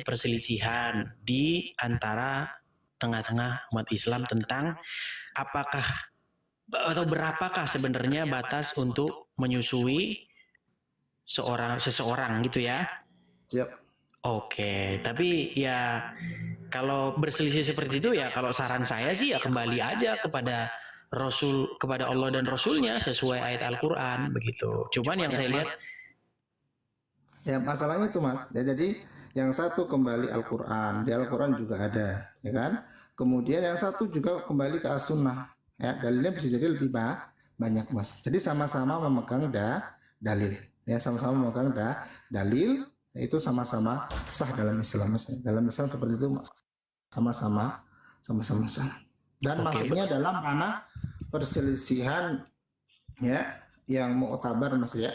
perselisihan di antara tengah-tengah umat Islam tentang apakah atau berapakah sebenarnya batas untuk menyusui seseorang gitu ya. Siap. Oke, tapi ya kalau berselisih seperti itu ya kalau saran saya sih ya kembali aja kepada Rasul, kepada Allah dan Rasulnya sesuai ayat Al-Quran begitu. Cuman yang saya lihat ya masalahnya itu Mas ya, jadi yang satu kembali Al-Quran, di Al-Quran juga ada ya kan, kemudian yang satu juga kembali ke As-Sunnah ya, dalilnya bisa jadi lebih banyak Mas, jadi sama-sama memegang dalil ya, sama-sama memegang dalil itu sama-sama sah dalam Islam Mas. Dalam Islam seperti itu Mas, sama-sama sah dan maksudnya dalam ranah perselisihan ya yang mu'tabar Mas ya.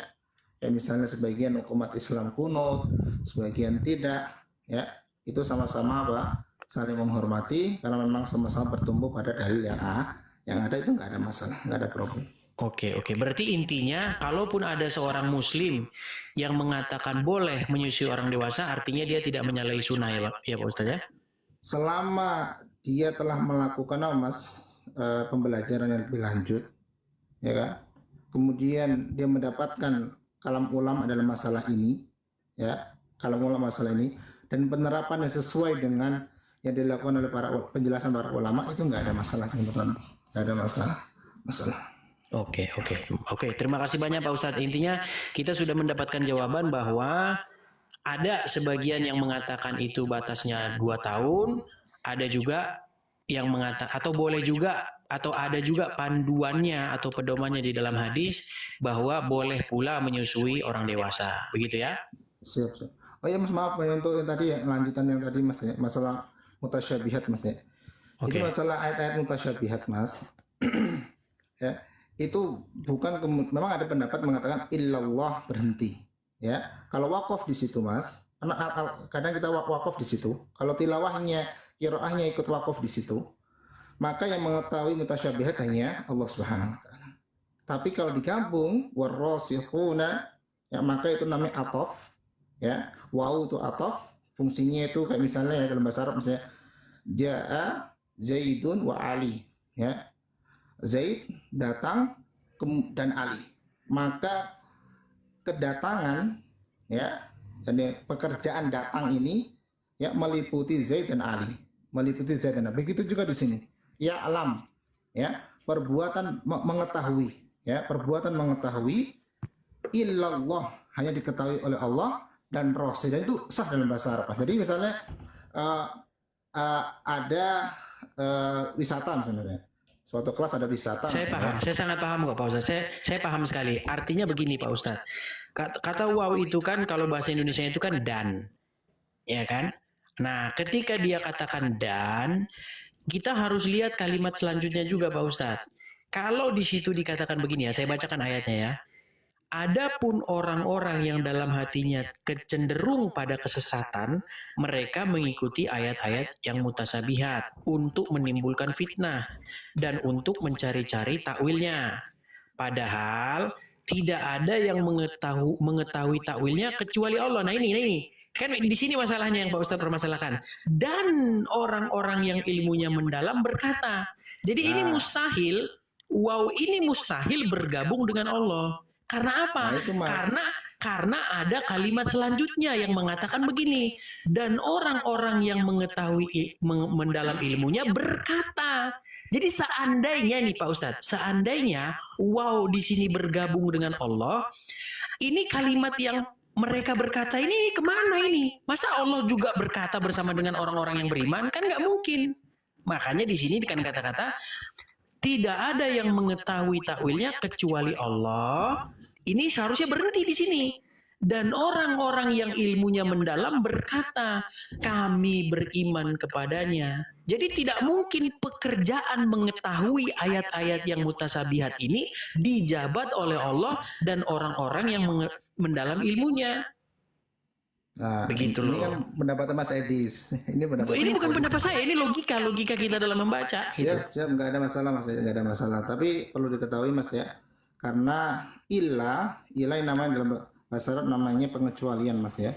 Kayak misalnya sebagian umat Islam kunut, sebagian tidak, ya itu sama-sama apa? Saling menghormati karena memang sama-sama bertumbuh pada dalil yang ada itu nggak ada masalah, nggak ada problem. Oke. Berarti intinya, kalaupun ada seorang Muslim yang mengatakan boleh menyusui orang dewasa, artinya dia tidak menyalahi sunnah ya Pak Ustadz ya? Selama dia telah melakukan pembelajaran yang lebih lanjut, ya kan? Kemudian dia mendapatkan kalam ulama dalam masalah ini, ya kalam ulama masalah ini, dan penerapan yang sesuai dengan yang dilakukan oleh penjelasan para ulama itu nggak ada masalah sebetulnya, nggak ada masalah. Oke. Terima kasih banyak Pak Ustadz. Intinya kita sudah mendapatkan jawaban bahwa ada sebagian yang mengatakan itu batasnya 2 tahun, ada juga yang mengatakan atau boleh juga atau ada juga panduannya atau pedomannya di dalam hadis bahwa boleh pula menyusui orang dewasa, begitu ya? Siap. Oh ya Mas, maaf ya untuk yang tadi ya, lanjutan yang tadi Mas ya, masalah mutasyabihat Mas ya. Jadi masalah ayat-ayat mutasyabihat Mas, ya itu bukan memang ada pendapat mengatakan illallah berhenti. Ya, kalau wakaf di situ Mas, kadang kita wakaf di situ. Kalau tilawahnya, qiraahnya ikut wakaf di situ, maka yang mengetahui mutasyabihat hanya Allah Subhanahu wa taala. Tapi kalau digabung warasikhuna, ya maka itu namanya ataf, ya. Waw itu ataf, fungsinya itu kayak misalnya ya, dalam bahasa Arab misalnya jaa Zaidun wa Ali, ya. Zaid datang dan Ali. Maka kedatangan ya, jadi pekerjaan datang ini ya meliputi Zaid dan Ali, begitu juga di sini ya alam ya, perbuatan mengetahui ya, perbuatan mengetahui illallah hanya diketahui oleh Allah dan Rasul, dan itu sah dalam bahasa Arab. Jadi misalnya ada wisata misalnya, suatu kelas ada wisata. Saya paham, saya sangat paham kok Pak Ustadz. Saya paham sekali. Artinya begini Pak Ustadz. Kata wow itu kan kalau bahasa Indonesia itu kan dan. Ya kan? Nah, ketika dia katakan dan, kita harus lihat kalimat selanjutnya juga Pak Ustadz. Kalau di situ dikatakan begini ya, saya bacakan ayatnya ya. Adapun orang-orang yang dalam hatinya kecenderung pada kesesatan, mereka mengikuti ayat-ayat yang mutasabihat untuk menimbulkan fitnah dan untuk mencari-cari takwilnya. Padahal tidak ada yang mengetahui takwilnya kecuali Allah. Nah ini. Kan di sini masalahnya yang Pak Ustadz permasalahkan. Dan orang-orang yang ilmunya mendalam berkata. Jadi ini mustahil, ini mustahil bergabung dengan Allah. Karena apa? Karena ada kalimat selanjutnya yang mengatakan begini. Dan orang-orang yang mengetahui mendalam ilmunya berkata. Jadi seandainya nih Pak Ustadz, seandainya di sini bergabung dengan Allah, ini kalimat yang mereka berkata ini kemana ini? Masa Allah juga berkata bersama dengan orang-orang yang beriman? Kan nggak mungkin. Makanya di sini dengan kata-kata tidak ada yang mengetahui takwilnya kecuali Allah. Ini seharusnya berhenti di sini. Dan orang-orang yang ilmunya mendalam berkata, kami beriman kepadanya. Jadi tidak mungkin pekerjaan mengetahui ayat-ayat yang mutasabihat ini dijabat oleh Allah dan orang-orang yang mendalam ilmunya. Nah, begitu ini kan pendapat Mas Edis. Ini bukan pendapat saya, ini logika kita dalam membaca. Siap, nggak ada masalah Mas, nggak ada masalah. Tapi perlu diketahui Mas ya, karena ilah yang namanya dalam bahasa Arab namanya pengecualian Mas ya.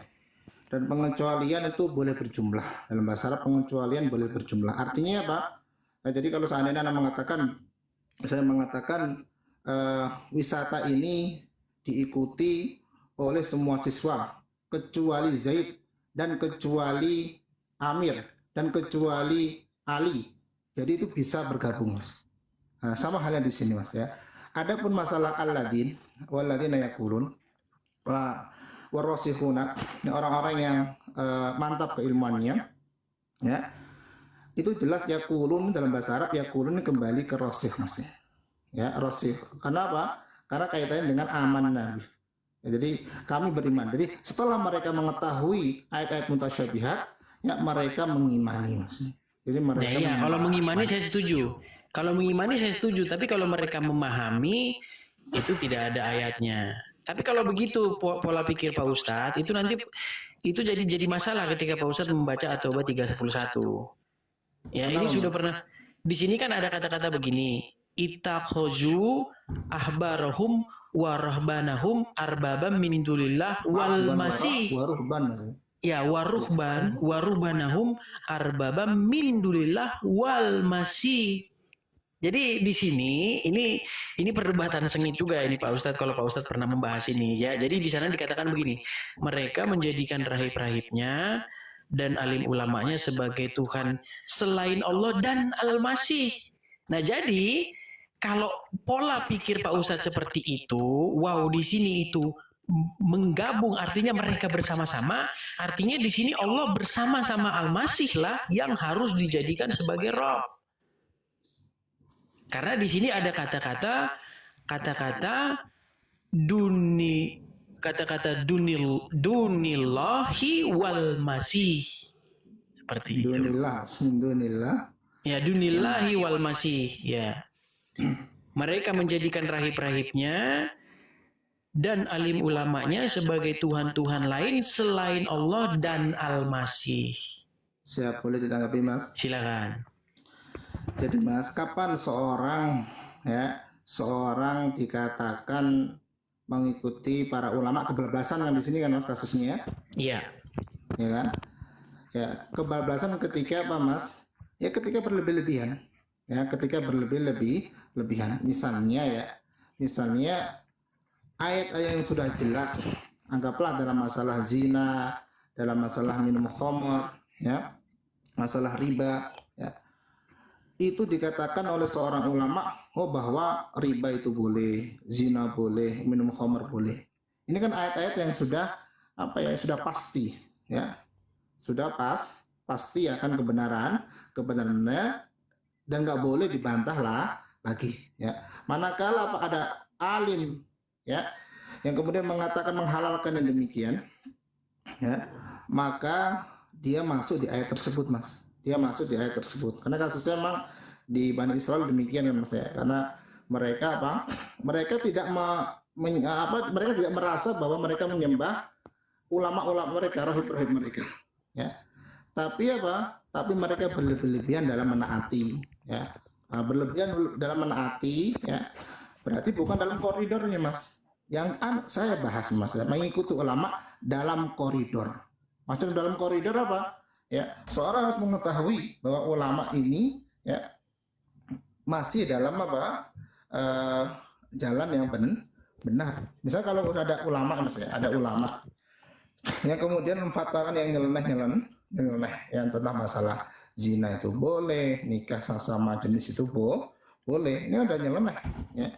Dan pengecualian itu boleh berjumlah. Dalam bahasa Arab pengecualian boleh berjumlah. Artinya apa? Nah, jadi kalau seandainya saya mengatakan wisata ini diikuti oleh semua siswa kecuali Zaid dan kecuali Amir dan kecuali Ali. Jadi itu bisa bergabung, Mas. Nah, sama halnya di sini, Mas, ya. Adapun masalah alladzin walladzina yaqulun warasikhuna, orang-orang yang mantap keilmuannya, ya. Itu jelas yaqulun dalam bahasa Arab, yaqulun kembali ke rasikh, Mas. Ya, rasikh. Kenapa? Karena kaitannya dengan amanah. Ya, jadi kami beriman. Jadi setelah mereka mengetahui ayat-ayat mutasyabihat, ya mereka mengimani, Mas. Jadi mereka kalau mengimani saya setuju. Kalau mengimani saya setuju, tapi kalau mereka memahami itu tidak ada ayatnya. Tapi kalau begitu pola pikir Pak Ustadz itu nanti itu jadi masalah ketika Pak Ustadz membaca At-Taubah 3:11. Ya, ini sudah pernah di sini kan ada kata-kata begini, itakhozu ahbarahum warahbanahum arbabam min dunillah wal masih. Ya, waruhbanahum arbabam min dunillah wal masih. Jadi di sini ini perdebatan sengit juga ini Pak Ustadz, kalau Pak Ustadz pernah membahas ini ya. Jadi di sana dikatakan begini, mereka menjadikan rahib-rahibnya dan alim ulamanya sebagai Tuhan selain Allah dan Al-Masih. Nah, jadi kalau pola pikir Pak Ustadz seperti itu, wow, di sini itu menggabung, artinya mereka bersama-sama, artinya di sini Allah bersama-sama Al-Masih lah yang harus dijadikan sebagai Rob. Karena di sini ada kata-kata dunillahi wal masih. Seperti itu. Dunillah. Ya, dunillahi wal masih, ya. Mereka menjadikan rahib-rahibnya dan alim ulamanya sebagai Tuhan-Tuhan lain selain Allah dan Al-Masih. Siap, boleh ditanggapi, Mas? Silakan. Jadi, Mas, kapan seorang dikatakan mengikuti para ulama kebablasan kan di sini kan, Mas, kasusnya? Iya. Ya kan? Ya, kebablasan ketika apa, Mas? Ya ketika berlebih-lebihan. Ya, ketika berlebih-lebihan. Misalnya ayat-ayat yang sudah jelas, anggaplah dalam masalah zina, dalam masalah minum khamr, ya, masalah riba, ya. Itu dikatakan oleh seorang ulama, bahwa riba itu boleh, zina boleh, minum khamr boleh. Ini kan ayat-ayat yang sudah sudah pasti, ya. Sudah pasti akan kebenarannya dan nggak boleh dibantah lagi, ya. Manakala ada alim, ya, yang kemudian menghalalkan yang demikian, ya, maka dia masuk di ayat tersebut, Mas. Dia masuk di ayat tersebut. Karena kasusnya memang di Bani Israel demikian kan, Mas, ya. Karena mereka tidak mereka tidak merasa bahwa mereka menyembah ulama-ulama mereka, rahib-rahib mereka, ya. Tapi mereka berlebihan dalam menaati, ya. Berlebihan dalam menaati, ya. Berarti bukan dalam koridornya, Mas. Yang saya bahas, Mas, ya, mengikuti ulama dalam koridor. Maksud dalam koridor apa? Ya, seorang harus mengetahui bahwa ulama ini, ya, masih dalam jalan yang benar. Misal kalau ada ulama, Mas, ya, ada ulama yang kemudian memfatwakan yang nyeleneh yang tentang masalah zina itu boleh, nikah sesama jenis itu boleh. Ini ada nyeleneh, ya.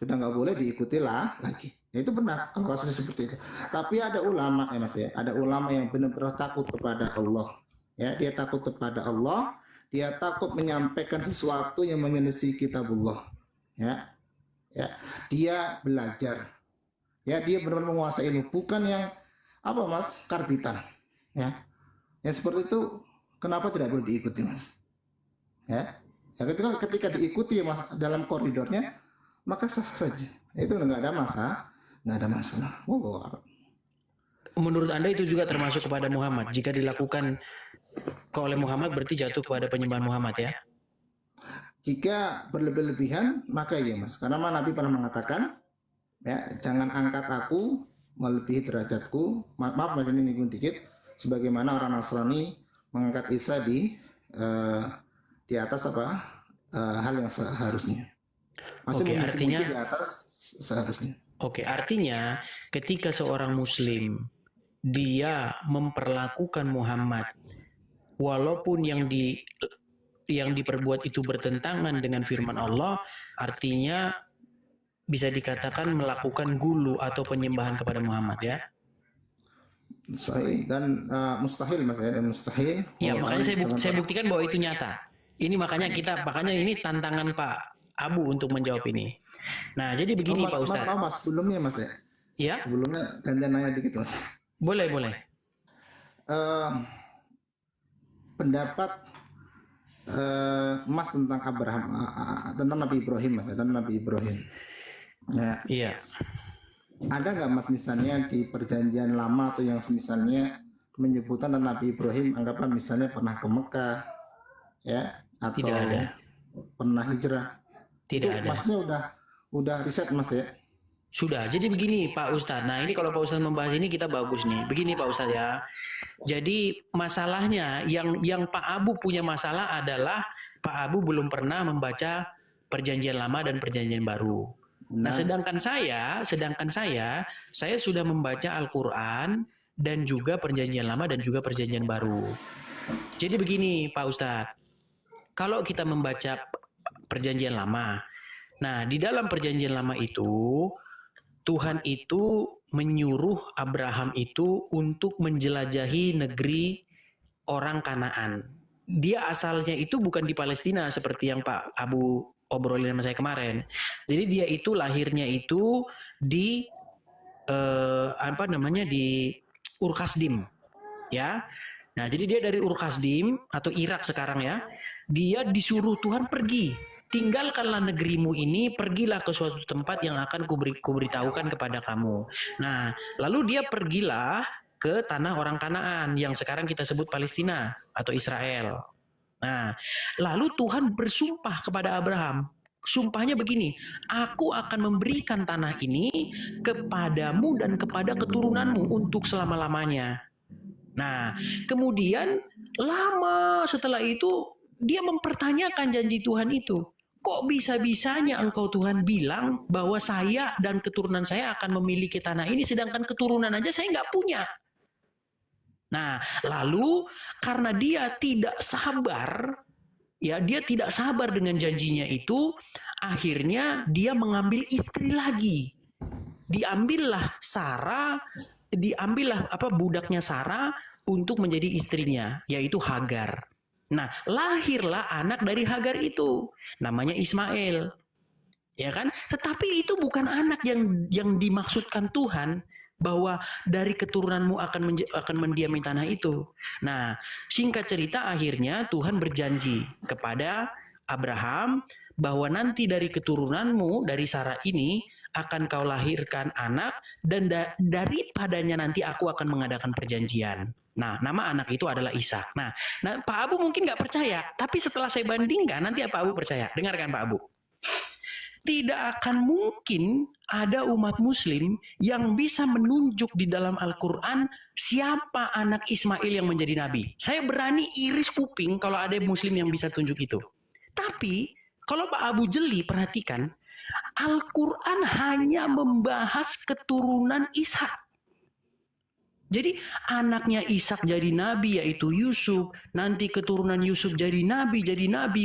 Sudah nggak boleh diikuti lagi. Ya, itu benar kalau kasusnya seperti itu. Tapi ada ulama, ya, Mas, ya, ada ulama yang benar-benar takut kepada Allah. Ya, dia takut kepada Allah, dia takut menyampaikan sesuatu yang menyelisih kitabullah. Ya. Dia belajar. Ya, dia benar-benar menguasai ilmu, bukan yang Mas, karbitan. Ya. Yang seperti itu kenapa tidak boleh diikuti, Mas? Ya. Ketika diikuti, Mas, dalam koridornya, maka sah saja. Itu nggak ada masalah. Menurut Anda itu juga termasuk kepada Muhammad. Jika dilakukan oleh Muhammad berarti jatuh kepada penyembahan Muhammad, ya? Jika berlebihan maka iya, Mas. Karena Nabi pernah mengatakan, ya, jangan angkat aku melebihi derajatku. Maaf, Mas, ini nyinggung dikit. sebagaimana orang Nasrani mengangkat Isa di atas hal yang seharusnya. Oke, artinya di atas seharusnya. Oke, artinya ketika seorang muslim dia memperlakukan Muhammad walaupun yang diperbuat itu bertentangan dengan firman Allah, artinya bisa dikatakan melakukan gulu atau penyembahan kepada Muhammad, ya. Dan mustahil, Mas, ya, dan mustahil. Ya, makanya saya buktikan bahwa itu nyata. Ini makanya ini tantangan Pak Abu untuk menjawab ini. Nah, jadi begini Pak Ustadz. Mas, sebelumnya Mas ya. Ya. Sebelumnya gantian nanya dikit Mas. Boleh. Pendapat Mas tentang Abraham, tentang Nabi Ibrahim, Mas, tentang Nabi Ibrahim. Ya. Iya. Ada nggak Mas misalnya di perjanjian lama atau yang misalnya menyebutkan Nabi Ibrahim, anggaplah misalnya pernah ke Mekah, ya, atau tidak ada. Pernah hijrah? Tidak itu ada. Masnya udah riset Mas ya? Sudah. Jadi begini Pak Ustadz. Nah ini kalau Pak Ustadz membahas ini kita bagus nih. Begini Pak Ustadz ya. Jadi masalahnya yang Pak Abu punya masalah adalah Pak Abu belum pernah membaca perjanjian lama dan perjanjian baru. Nah sedangkan saya sudah membaca Al-Quran dan juga perjanjian lama dan juga perjanjian baru. Jadi begini Pak Ustadz. Kalau kita membaca perjanjian lama. Nah, di dalam perjanjian lama itu Tuhan itu menyuruh Abraham itu untuk menjelajahi negeri orang Kanaan. Dia asalnya itu bukan di Palestina seperti yang Pak Abu obrolin sama saya kemarin. Jadi dia itu lahirnya itu di di Ur-Kasdim, ya. Nah, jadi dia dari Ur-Kasdim atau Irak sekarang ya. Dia disuruh Tuhan pergi. Tinggalkanlah negerimu ini, pergilah ke suatu tempat yang akan kuberitahukan kepada kamu. Nah, lalu dia pergilah ke tanah orang Kanaan yang sekarang kita sebut Palestina atau Israel. Nah, lalu Tuhan bersumpah kepada Abraham. Sumpahnya begini, aku akan memberikan tanah ini kepadamu dan kepada keturunanmu untuk selama-lamanya. Nah, kemudian lama setelah itu dia mempertanyakan janji Tuhan itu. Kok bisa-bisanya engkau Tuhan bilang bahwa saya dan keturunan saya akan memiliki tanah ini, sedangkan keturunan aja saya nggak punya. Nah, lalu karena dia tidak sabar, ya dia tidak sabar dengan janjinya itu, akhirnya dia mengambil istri lagi. Diambillah budaknya Sarah untuk menjadi istrinya, yaitu Hagar. Nah, lahirlah anak dari Hagar itu, namanya Ismail. Ya kan? Tetapi itu bukan anak yang dimaksudkan Tuhan bahwa dari keturunanmu akan mendiami tanah itu. Nah, singkat cerita akhirnya Tuhan berjanji kepada Abraham bahwa nanti dari keturunanmu, dari Sarah ini akan kau lahirkan anak dan daripadanya nanti aku akan mengadakan perjanjian. Nah, nama anak itu adalah Ishak. Nah, Pak Abu mungkin nggak percaya, tapi setelah saya bandingkan, nanti Pak Abu percaya. Dengarkan Pak Abu. Tidak akan mungkin ada umat muslim yang bisa menunjuk di dalam Al-Quran siapa anak Ismail yang menjadi nabi. Saya berani iris kuping kalau ada muslim yang bisa tunjuk itu. Tapi, kalau Pak Abu jeli, perhatikan, Al-Quran hanya membahas keturunan Ishak. Jadi anaknya Ishak jadi nabi yaitu Yusuf, nanti keturunan Yusuf jadi nabi,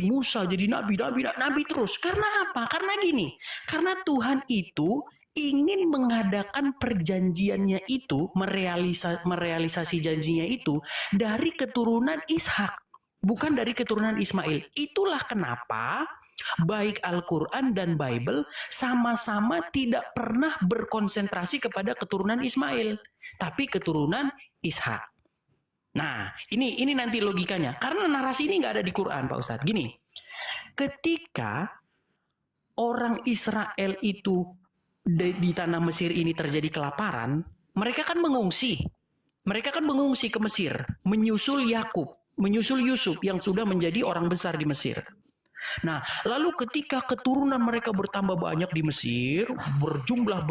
Musa jadi nabi terus. Karena apa? Karena gini, karena Tuhan itu ingin mengadakan perjanjiannya itu, merealisasi janjinya itu dari keturunan Ishak, bukan dari keturunan Ismail. Itulah kenapa baik Al-Quran dan Bible sama-sama tidak pernah berkonsentrasi kepada keturunan Ismail, tapi keturunan Ishak. Nah, ini nanti logikanya. Karena narasi ini nggak ada di Quran, Pak Ustadz. Gini, ketika orang Israel itu di tanah Mesir ini terjadi kelaparan, mereka kan mengungsi. Mereka kan mengungsi ke Mesir, menyusul Yusuf yang sudah menjadi orang besar di Mesir. Nah, lalu ketika keturunan mereka bertambah banyak di Mesir, berjumlah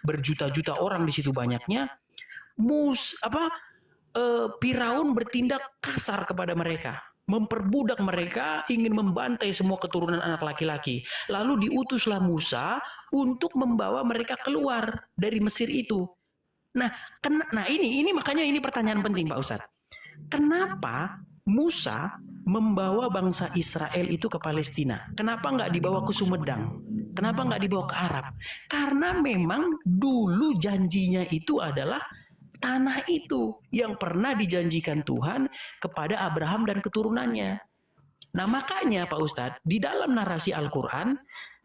berjuta-juta orang di situ banyaknya, Firaun bertindak kasar kepada mereka, memperbudak mereka, ingin membantai semua keturunan anak laki-laki. Lalu diutuslah Musa untuk membawa mereka keluar dari Mesir itu. Nah, ini makanya ini pertanyaan penting Pak Ustadz. Kenapa Musa membawa bangsa Israel itu ke Palestina? Kenapa nggak dibawa ke Sumedang? Kenapa nggak dibawa ke Arab? Karena memang dulu janjinya itu adalah tanah itu yang pernah dijanjikan Tuhan kepada Abraham dan keturunannya. Nah makanya Pak Ustadz, di dalam narasi Al-Quran,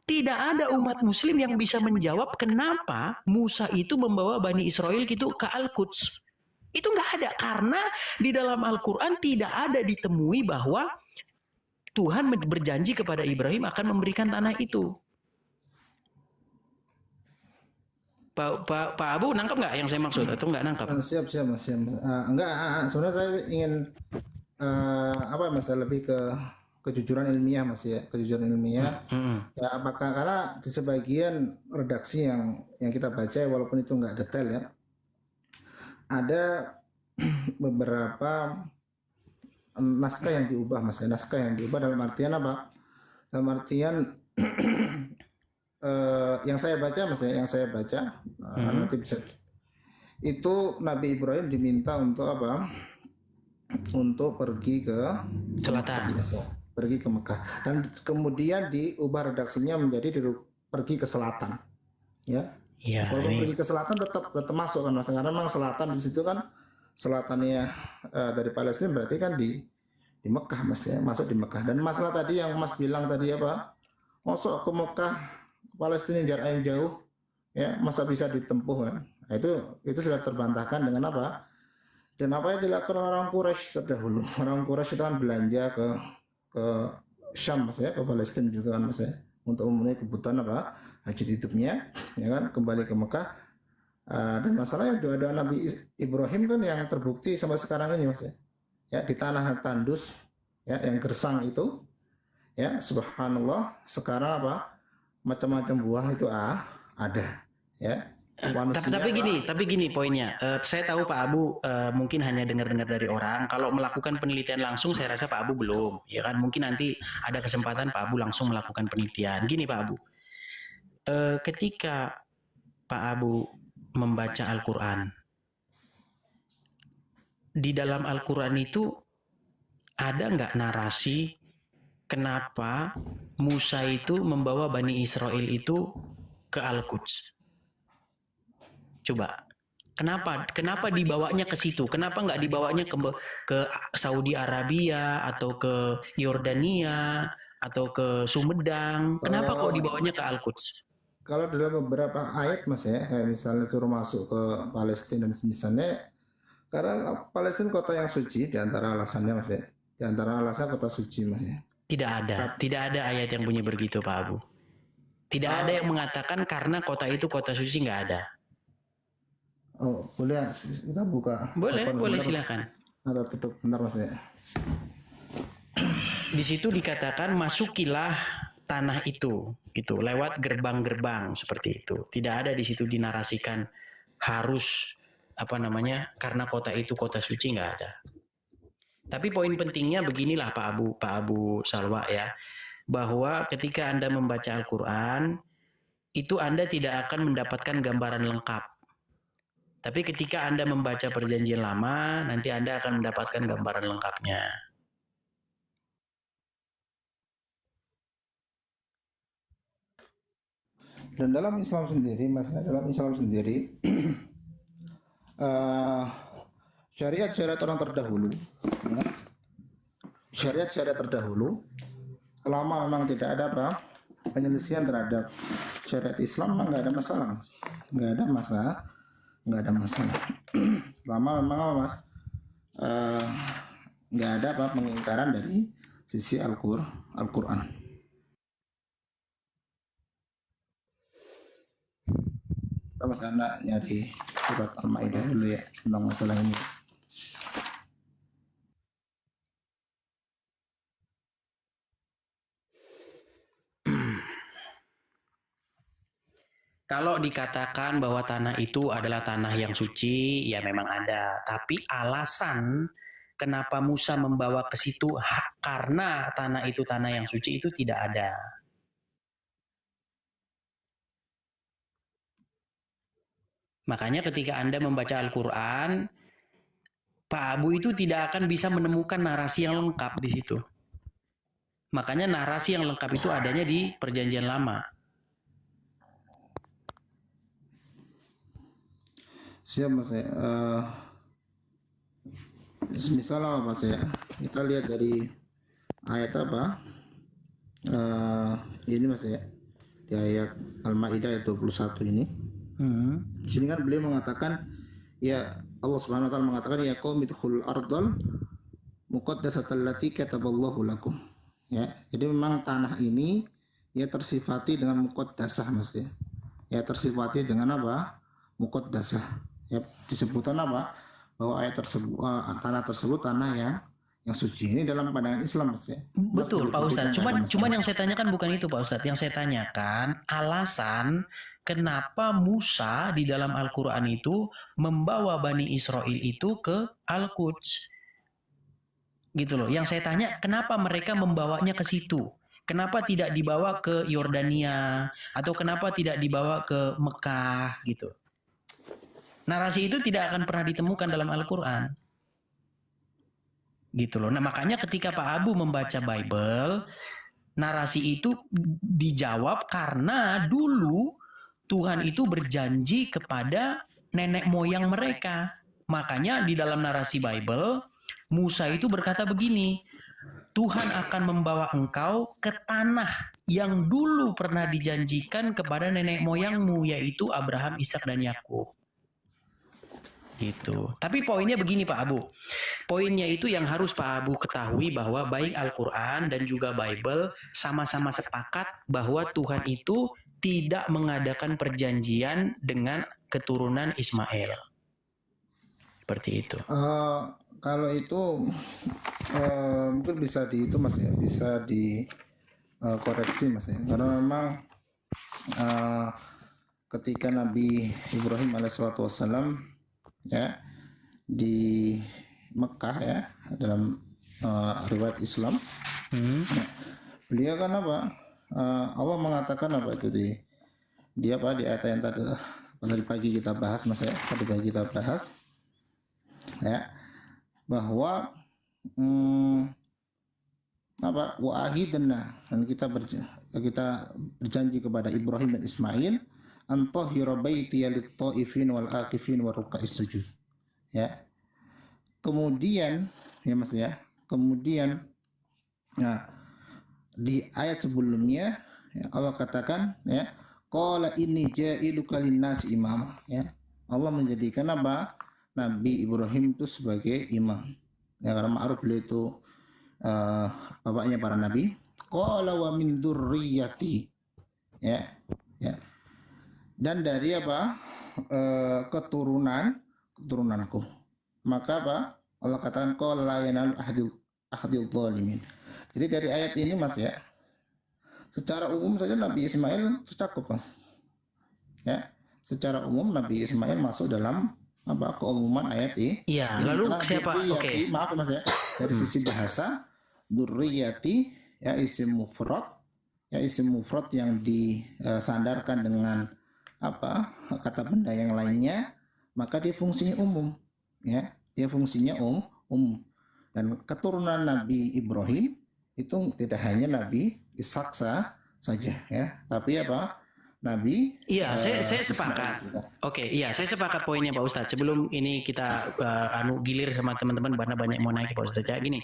tidak ada umat muslim yang bisa menjawab kenapa Musa itu membawa Bani Israel gitu ke Al-Quds. Itu nggak ada, karena di dalam Al-Quran tidak ada ditemui bahwa Tuhan berjanji kepada Ibrahim akan memberikan tanah itu. Pak Abu nangkap nggak yang saya maksud atau nggak nangkap? Siap. Enggak, sebenarnya saya ingin apa mas, lebih ke kejujuran ilmiah mas ya, kejujuran ilmiah. Ya apakah karena di sebagian redaksi yang kita baca walaupun itu nggak detail ya, ada beberapa naskah yang diubah mas ya, naskah yang diubah dalam artian apa? Dalam artian yang saya baca mas ya, yang saya baca nanti bisa, itu Nabi Ibrahim diminta untuk apa? Untuk pergi ke Selatan. Pergi ke Mekah, dan kemudian diubah redaksinya menjadi pergi ke selatan. Ya. Walaupun pergi ke selatan tetap masuk kan mas, karena memang selatan di situ kan, selatannya dari Palestina berarti kan di Mekah mas ya, masuk di Mekah. Dan masalah tadi yang mas bilang tadi apa, masuk ke Mekah Palestina jarak yang jauh ya, masa bisa ditempuh kan? Nah, itu sudah terbantahkan dengan apa? Dan apa yang dilakukan orang Quraisy terdahulu. Orang Quraisy itu kan belanja ke Syam mas ya, ke Palestina juga kan mas ya, untuk memenuhi kebutuhan apa, haji hidupnya ya kan, kembali ke Mekah. Dan masalahnya doa Nabi Ibrahim kan yang terbukti sampai sekarang ini mas ya, ya di tanah tandus ya, yang gersang itu ya, subhanallah sekarang apa, macam-macam buah itu ada ya. Tapi gini poinnya. Saya tahu Pak Abu mungkin hanya dengar-dengar dari orang. Kalau melakukan penelitian langsung, saya rasa Pak Abu belum. Ya kan, mungkin nanti ada kesempatan Pak Abu langsung melakukan penelitian. Gini Pak Abu, ketika Pak Abu membaca Al-Quran, di dalam Al-Quran itu ada nggak narasi kenapa Musa itu membawa Bani Israel itu ke Al-Quds? Coba, kenapa dibawanya ke situ? Kenapa nggak dibawanya ke Saudi Arabia atau ke Yordania atau ke Sumedang? Kenapa kok dibawanya ke Al-Quds? Kalau dalam beberapa ayat mas ya, kayak misalnya suruh masuk ke Palestina dan misalnya, karena Palestina kota yang suci, di antara alasannya mas ya, di antara alasan kota suci mas ya. Tidak ada ayat yang bunyi begitu Pak Abu. Tidak ada yang mengatakan karena kota itu kota suci, nggak ada. Oh, boleh kita buka. Boleh silakan. Atau tutup benar mas ya. Di situ dikatakan masukilah tanah itu, gitu, lewat gerbang-gerbang seperti itu. Tidak ada di situ dinarasikan harus karena kota itu kota suci, nggak ada. Tapi poin pentingnya beginilah Pak Abu Salwa ya, bahwa ketika Anda membaca Al-Quran, itu Anda tidak akan mendapatkan gambaran lengkap. Tapi ketika Anda membaca Perjanjian Lama, nanti Anda akan mendapatkan gambaran lengkapnya. Dan dalam Islam sendiri, mas, dalam Islam sendiri, syariat-syariat orang terdahulu, ya, syariat-syariat terdahulu, selama memang tidak ada apa penyelesaian terhadap syariat Islam, memang nggak ada masalah, nggak ada masalah. Selama memang apa mas, nggak ada apa pengingkaran dari sisi Al-Quran. Mas Anda nyari surat Al-Maidah dulu ya tentang masalah ini. Kalau dikatakan bahwa tanah itu adalah tanah yang suci, ya memang ada. Tapi alasan kenapa Musa membawa ke situ karena tanah itu tanah yang suci itu tidak ada. Makanya ketika Anda membaca Al-Quran, Pak Abu itu tidak akan bisa menemukan narasi yang lengkap di situ. Makanya narasi yang lengkap itu adanya di Perjanjian Lama. Siap Mas ya. Misal apa Mas ya? Kita lihat dari ayat apa? Ini Mas ya. Di ayat Al-Maidah ayat 21 ini. Di sini kan beliau mengatakan, ya Allah Subhanahu wa taala mengatakan, ya qaum idkhulul ardal muqaddasatal lati kataballahu lakum. Ya, jadi memang tanah ini ya tersifati dengan muqaddasah Mas ya. Ya tersifati dengan apa? Muqaddasah. Ya disebutkan apa? Bahwa ayat tersebut tanah tersebut tanah yang suci. Ini dalam pandangan Islam Mas ya. Betul Pak Ustadz. Cuman yang saya tanyakan bukan itu Pak Ustadz. Yang saya tanyakan alasan kenapa Musa di dalam Al-Quran itu membawa Bani Israel itu ke Al-Quds. Gitu loh. Yang saya tanya kenapa mereka membawanya ke situ? Kenapa tidak dibawa ke Yordania atau kenapa tidak dibawa ke Mekah gitu? Narasi itu tidak akan pernah ditemukan dalam Al-Quran. Gitu loh. Nah makanya ketika Pak Abu membaca Bible, narasi itu dijawab karena dulu Tuhan itu berjanji kepada nenek moyang mereka. Makanya di dalam narasi Bible, Musa itu berkata begini, Tuhan akan membawa engkau ke tanah yang dulu pernah dijanjikan kepada nenek moyangmu, yaitu Abraham, Ishak, dan Yakub. Gitu. Tapi poinnya begini Pak Abu. Poinnya itu yang harus Pak Abu ketahui bahwa baik Al-Quran dan juga Bible sama-sama sepakat bahwa Tuhan itu tidak mengadakan perjanjian dengan keturunan Ismail. Seperti itu. Kalau itu mungkin bisa itu Mas ya, bisa dikoreksi Mas ya. Karena memang ketika Nabi Ibrahim alaihissalam ya di Mekah ya dalam riwayat Islam ya, beliau kan apa Allah mengatakan apa itu di apa di ayat yang tadi pagi kita bahas Mas ya, tadi pagi kita bahas ya bahwa apa wa'ahidna dan kita berjanji kepada Ibrahim dan Ismail antahira baiti lit-taifin wal aqifin wa ruk'is sujud. Ya. Kemudian ya Mas ya. Kemudian nah di ayat sebelumnya ya, Allah katakan ya qala inni ja'iluka lin-nasi imama ya. Allah menjadikan apa? Nabi Ibrahim itu sebagai imam. Ya karena ma'ruf beliau itu bapaknya para nabi. Qala wa min dzurriyyati. Ya. Ya. Dan dari apa keturunanku. Maka apa Allah katakan qala la yanalu ahadil zalimin. Jadi dari ayat ini Mas ya, secara umum saja Nabi Ismail tercakup Mas. Ya, secara umum Nabi Ismail masuk dalam apa keumuman ayat ini. Iya, lalu siapa? Oke. Maaf Mas ya, dari sisi bahasa dzurriyyati ya isim mufrad yang disandarkan dengan apa kata benda yang lainnya, maka dia fungsinya umum ya, dia fungsinya umum. Dan keturunan Nabi Ibrahim itu tidak hanya Nabi Ishak saja ya, tapi apa Nabi. Iya, saya sepakat. Oke, iya, saya sepakat poinnya Pak Ustadz. Sebelum ini kita gilir sama teman-teman karena banyak mau naik Pak Ustadz. Ya gini,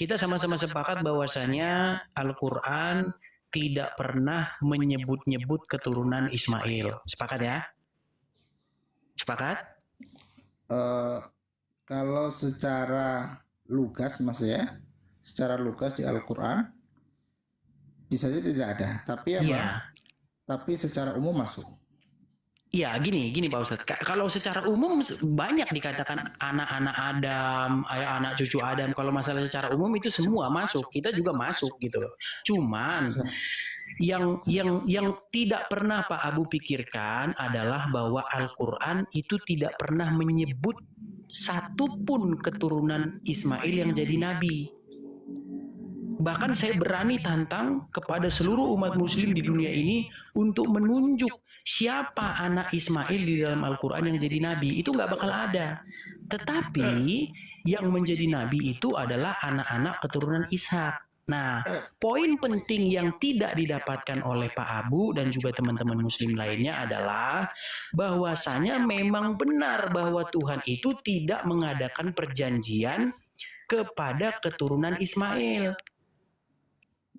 kita sama-sama sepakat bahwasanya Al-Quran tidak pernah menyebut-nyebut keturunan Ismail. Sepakat ya? Sepakat? Kalau secara lugas Mas ya, secara lugas di Al-Quran bisa saja tidak ada, tapi apa? Iya. Tapi secara umum masuk. Iya, gini Pak Ustadz. Kalau secara umum banyak dikatakan anak-anak Adam, anak cucu Adam. Kalau masalah secara umum itu semua masuk. Kita juga masuk gitu loh. Cuman yang tidak pernah Pak Abu pikirkan adalah bahwa Al-Quran itu tidak pernah menyebut satupun keturunan Ismail yang jadi nabi. Bahkan saya berani tantang kepada seluruh umat muslim di dunia ini untuk menunjuk siapa anak Ismail di dalam Al-Quran yang jadi nabi. Itu nggak bakal ada. Tetapi yang menjadi nabi itu adalah anak-anak keturunan Ishak. Nah, poin penting yang tidak didapatkan oleh Pak Abu dan juga teman-teman muslim lainnya adalah bahwasanya memang benar bahwa Tuhan itu tidak mengadakan perjanjian kepada keturunan Ismail.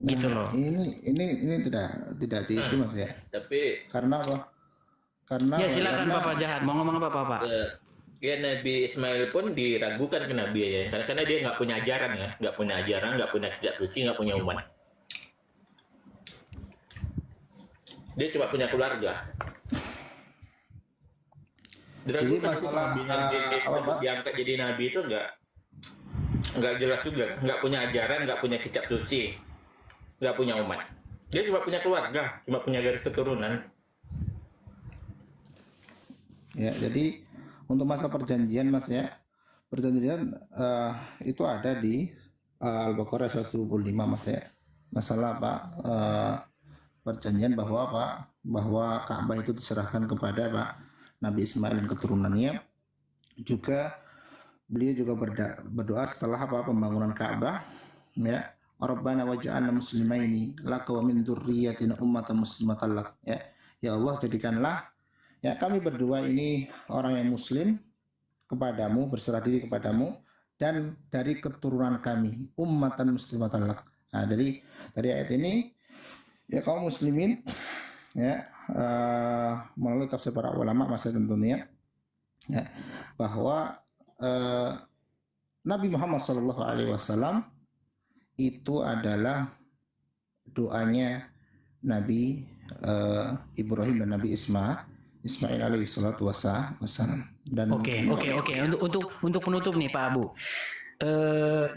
Gitu loh. Ini tidak itu Mas ya. Tapi karena apa? Karena ya silakan karena, Bapak Jahat, mau ngomong apa Bapak? Ya Nabi Ismail pun diragukan ke Nabi ya, karena dia nggak punya ajaran ya, nggak punya kitab suci, nggak punya umat. Dia cuma punya keluarga. Diragukan masalah diangkat jadi nabi itu nggak jelas juga, nggak punya ajaran, nggak punya kitab suci, nggak punya umat. Dia cuma punya keluarga, cuma punya garis keturunan. Ya, jadi untuk masa perjanjian Mas ya, perjanjian itu ada di Al-Baqarah 125 Mas ya. Masalah perjanjian bahwa Ka'bah itu diserahkan kepada Nabi Ismail dan keturunannya. Juga beliau juga berdoa setelah pembangunan Ka'bah ya, Rabbana waj'alna muslimaini laka wa min dzurriyyatina ummatan muslimatan lak ya. Ya Allah, jadikanlah ya kami berdua ini orang yang muslim kepadamu, berserah diri kepadamu, dan dari keturunan kami ummatan muslimatan lak. Nah, dari ayat ini ya kaum muslimin ya melalui tafsir para ulama masa tentunya ya, bahwa Nabi Muhammad SAW itu adalah doanya Nabi Ibrahim dan Nabi Ismail alaihi salatu wassalam. Dan Oke. Untuk penutup nih Pak Abu,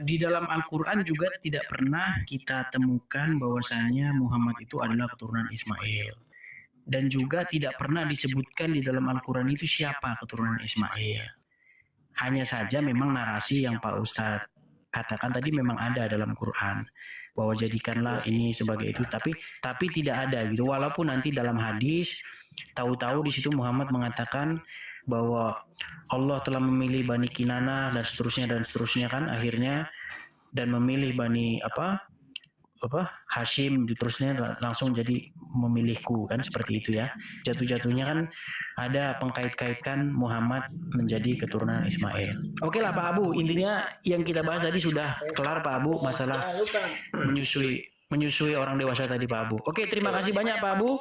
di dalam Al-Quran juga tidak pernah kita temukan bahwasanya Muhammad itu adalah keturunan Ismail, dan juga tidak pernah disebutkan di dalam Al-Quran itu siapa keturunan Ismail. Hanya saja memang narasi yang Pak Ustadz katakan tadi memang ada dalam Quran, bahwa jadikanlah ini sebagai itu, tapi tidak ada gitu. Walaupun nanti dalam hadis tahu-tahu di situ Muhammad mengatakan bahwa Allah telah memilih Bani Kinanah dan seterusnya kan akhirnya, dan memilih Bani Hashim, terusnya langsung jadi memilihku kan, seperti itu ya. Jatuh-jatuhnya kan ada pengkait-kaitkan Muhammad menjadi keturunan Ismail. Oke lah Pak Abu, intinya yang kita bahas tadi sudah kelar Pak Abu, masalah menyusui orang dewasa tadi Pak Abu. Oke, terima kasih banyak Pak Abu.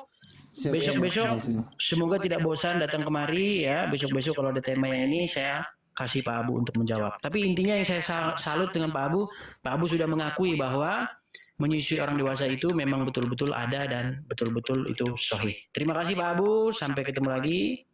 Besok-besok semoga tidak bosan datang kemari ya. Besok-besok kalau ada tema yang ini saya kasih Pak Abu untuk menjawab. Tapi intinya yang saya salut dengan Pak Abu sudah mengakui bahwa menyusui orang dewasa itu memang betul-betul ada dan betul-betul itu sahih. Terima kasih Pak Abu, sampai ketemu lagi.